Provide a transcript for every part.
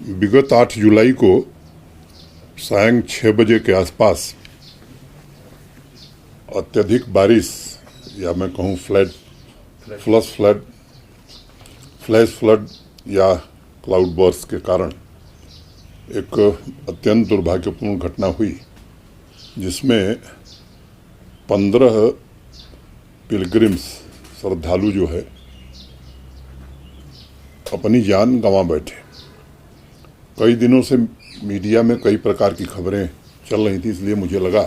विगत 8 जुलाई को सायं 6 बजे के आसपास अत्यधिक बारिश या मैं कहूँ फ्लैश फ्लड या क्लाउड बर्स्ट के कारण एक अत्यंत दुर्भाग्यपूर्ण घटना हुई, जिसमें 15 पिलग्रिम्स श्रद्धालु जो है अपनी जान गंवा बैठे। कई दिनों से मीडिया में कई प्रकार की खबरें चल रही थी, इसलिए मुझे लगा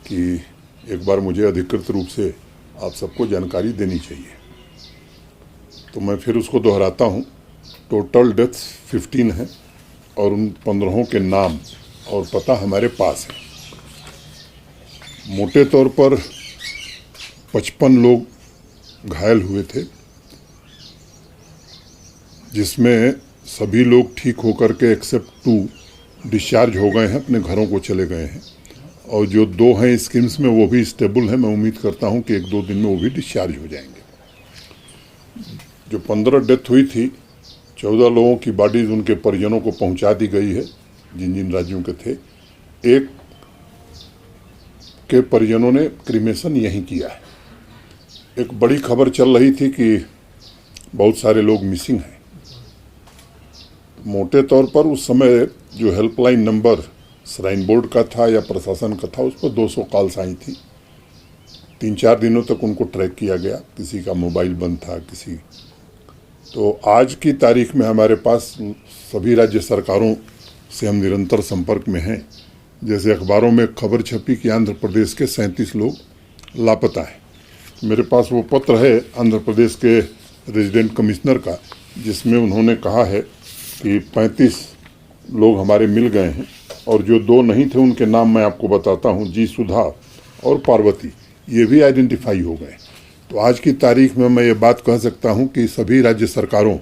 कि एक बार मुझे अधिकृत रूप से आप सबको जानकारी देनी चाहिए। तो मैं फिर उसको दोहराता हूँ। टोटल डेथ्स 15 हैं और उन 15 के नाम और पता हमारे पास है। मोटे तौर पर 55 लोग घायल हुए थे, जिसमें सभी लोग ठीक होकर के एक्सेप्ट 2 डिस्चार्ज हो गए हैं, अपने घरों को चले गए हैं। और जो 2 हैं स्कीम्स में वो भी स्टेबल हैं। मैं उम्मीद करता हूं कि 1-2 दिन में वो भी डिस्चार्ज हो जाएंगे। जो 15 डेथ हुई थी, 14 लोगों की बॉडीज उनके परिजनों को पहुंचा दी गई है, जिन जिन राज्यों के थे। एक के परिजनों ने क्रीमेशन यहीं किया है। एक बड़ी खबर चल रही थी कि बहुत सारे लोग मिसिंग हैं। मोटे तौर पर उस समय जो हेल्पलाइन नंबर श्राइन बोर्ड का था या प्रशासन का था, उस पर 200 कॉल्स आई थी। 3-4 दिनों तक उनको ट्रैक किया गया। किसी का मोबाइल बंद था, किसी। तो आज की तारीख में हमारे पास सभी राज्य सरकारों से हम निरंतर संपर्क में हैं। जैसे अखबारों में खबर छपी कि आंध्र प्रदेश के 37 लोग लापता हैं। मेरे पास वो पत्र है आंध्र प्रदेश के रेजिडेंट कमिश्नर का, जिसमें उन्होंने कहा है कि 35 लोग हमारे मिल गए हैं और जो 2 नहीं थे उनके नाम मैं आपको बताता हूं, जी सुधा और पार्वती, ये भी आइडेंटिफाई हो गए। तो आज की तारीख में मैं ये बात कह सकता हूं कि सभी राज्य सरकारों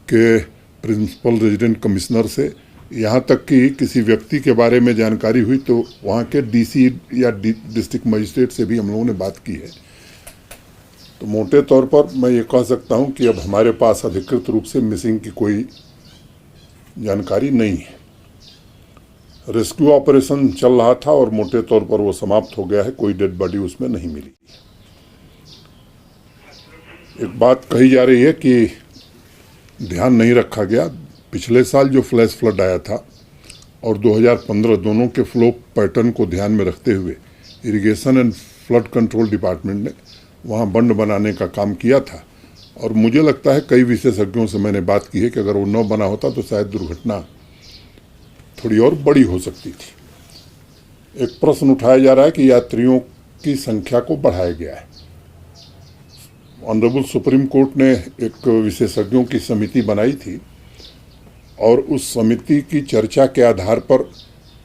के प्रिंसिपल रेजिडेंट कमिश्नर से यहाँ तक कि किसी व्यक्ति के बारे में जानकारी हुई तो वहाँ के डीसी या डिस्ट्रिक्ट मजिस्ट्रेट से भी हम लोगों ने बात की है। तो मोटे तौर पर मैं ये कह सकता हूँ कि अब हमारे पास अधिकृत रूप से मिसिंग की कोई जानकारी नहीं है। रेस्क्यू ऑपरेशन चल रहा था और मोटे तौर पर वो समाप्त हो गया है। कोई डेड बॉडी उसमें नहीं मिली। एक बात कही जा रही है कि ध्यान नहीं रखा गया। पिछले साल जो फ्लैश फ्लड आया था और 2015, दोनों के फ्लो पैटर्न को ध्यान में रखते हुए irrigation and flood control department ने वहाँ बंड बनाने का काम किया था। और मुझे लगता है कई विशेषज्ञों से मैंने बात की है कि अगर वो न बना होता तो शायद दुर्घटना थोड़ी और बड़ी हो सकती थी। एक प्रश्न उठाया जा रहा है कि यात्रियों की संख्या को बढ़ाया गया है। ऑनरेबल सुप्रीम कोर्ट ने एक विशेषज्ञों की समिति बनाई थी और उस समिति की चर्चा के आधार पर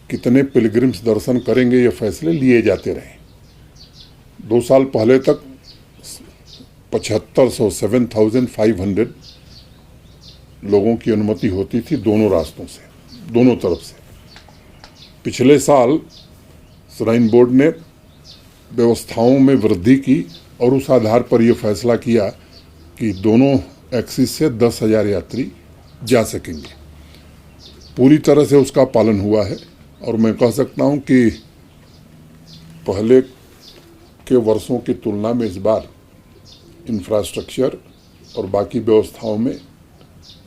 कितने पिलग्रिम्स दर्शन करेंगे ये फैसले लिए जाते रहे। 2 साल पहले तक 7,500 लोगों की अनुमति होती थी दोनों रास्तों से, दोनों तरफ से। पिछले साल श्राइन बोर्ड ने व्यवस्थाओं में वृद्धि की और उस आधार पर यह फैसला किया कि दोनों एक्सिस से 10,000 यात्री जा सकेंगे। पूरी तरह से उसका पालन हुआ है और मैं कह सकता हूं कि पहले के वर्षों की तुलना में इस बार इंफ्रास्ट्रक्चर और बाकी व्यवस्थाओं में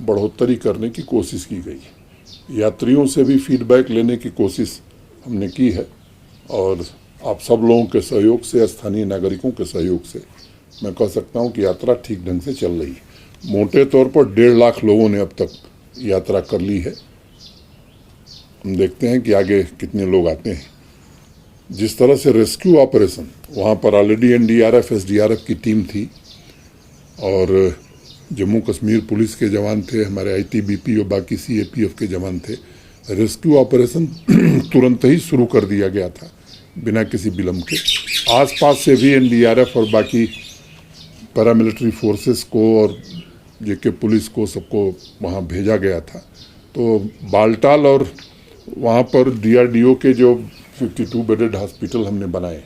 बढ़ोतरी करने की कोशिश की गई। यात्रियों से भी फीडबैक लेने की कोशिश हमने की है और आप सब लोगों के सहयोग से, स्थानीय नागरिकों के सहयोग से मैं कह सकता हूं कि यात्रा ठीक ढंग से चल रही है। मोटे तौर पर 1.5 लाख लोगों ने अब तक यात्रा कर ली है। हम देखते हैं कि आगे कितने लोग आते हैं। जिस तरह से रेस्क्यू ऑपरेशन, वहाँ पर ऑलरेडी एनडीआरएफ, एसडीआरएफ की टीम थी और जम्मू कश्मीर पुलिस के जवान थे, हमारे आईटीबीपी और बाकी सीएपीएफ के जवान थे। रेस्क्यू ऑपरेशन तुरंत ही शुरू कर दिया गया था बिना किसी विलंब के। आसपास से भी एनडीआरएफ और बाकी पैरामिलिट्री फोर्सेस को और जेके पुलिस को सबको वहाँ भेजा गया था। तो बालटाल और वहाँ पर डीआरडीओ के जो 52 बेडेड हॉस्पिटल हमने बनाए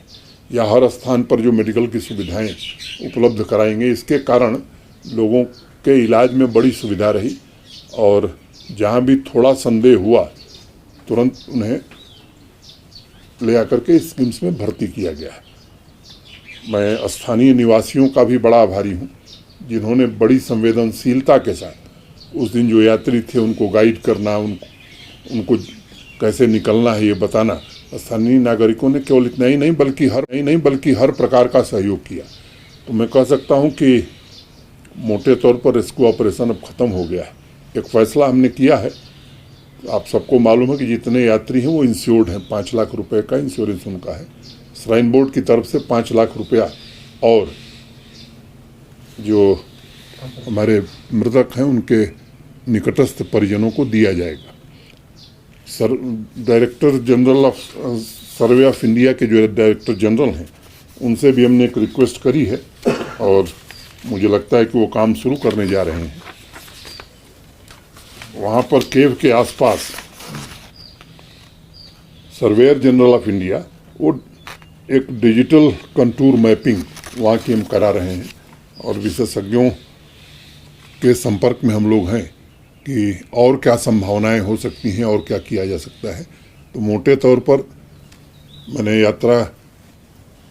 या हर स्थान पर जो मेडिकल की सुविधाएं उपलब्ध कराएंगे, इसके कारण लोगों के इलाज में बड़ी सुविधा रही और जहाँ भी थोड़ा संदेह हुआ तुरंत उन्हें ले आकर के स्कीम्स में भर्ती किया गया है। मैं स्थानीय निवासियों का भी बड़ा आभारी हूँ जिन्होंने बड़ी संवेदनशीलता के साथ उस दिन जो यात्री थे उनको गाइड करना, उनको कैसे निकलना है ये बताना, स्थानीय नागरिकों ने केवल इतना ही नहीं बल्कि हर प्रकार का सहयोग किया। तो मैं कह सकता हूँ कि मोटे तौर पर रेस्क्यू ऑपरेशन अब ख़त्म हो गया है। एक फ़ैसला हमने किया है, आप सबको मालूम है कि जितने यात्री हैं वो इंश्योर्ड हैं, 5 लाख रुपए का इंश्योरेंस उनका है। श्राइन बोर्ड की तरफ से 5 लाख रुपया और जो हमारे मृतक हैं उनके निकटस्थ परिजनों को दिया जाएगा। Director general of survey of India के जो डायरेक्टर जनरल हैं उनसे भी हमने एक रिक्वेस्ट करी है और मुझे लगता है कि वो काम शुरू करने जा रहे हैं। वहाँ पर केव के आसपास सर्वेयर जनरल ऑफ इंडिया वो एक डिजिटल कंटूर मैपिंग वहाँ की हम करा रहे हैं और विशेषज्ञों के संपर्क में हम लोग हैं कि और क्या संभावनाएं हो सकती हैं और क्या किया जा सकता है। तो मोटे तौर पर मैंने यात्रा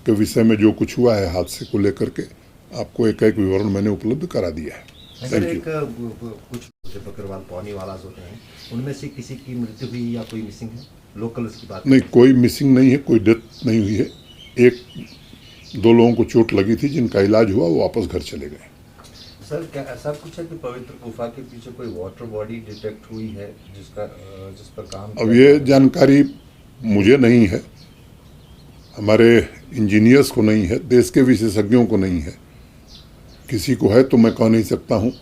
के विषय में जो कुछ हुआ है हादसे को लेकर के आपको एक विवरण मैंने उपलब्ध करा दिया है। Thank you. कुछ जो बकरवाल पौनी वाला होते हैं उनमें से किसी की मृत्यु हुई या कोई मिसिंग है? लोकल्स की बात नहीं, कोई मिसिंग नहीं है, कोई डेथ नहीं हुई है। 1-2 लोगों को चोट लगी थी जिनका इलाज हुआ, वो वापस घर चले गए। सर, क्या ऐसा कुछ है कि पवित्र गुफा के पीछे कोई वाटर बॉडी डिटेक्ट हुई है जिस पर काम अब ये जानकारी मुझे नहीं है, हमारे इंजीनियर्स को नहीं है, देश के विशेषज्ञों को नहीं है। किसी को है तो मैं कह नहीं सकता हूँ।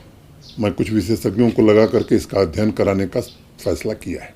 मैं कुछ विशेषज्ञों को लगा करके इसका अध्ययन कराने का फैसला किया है।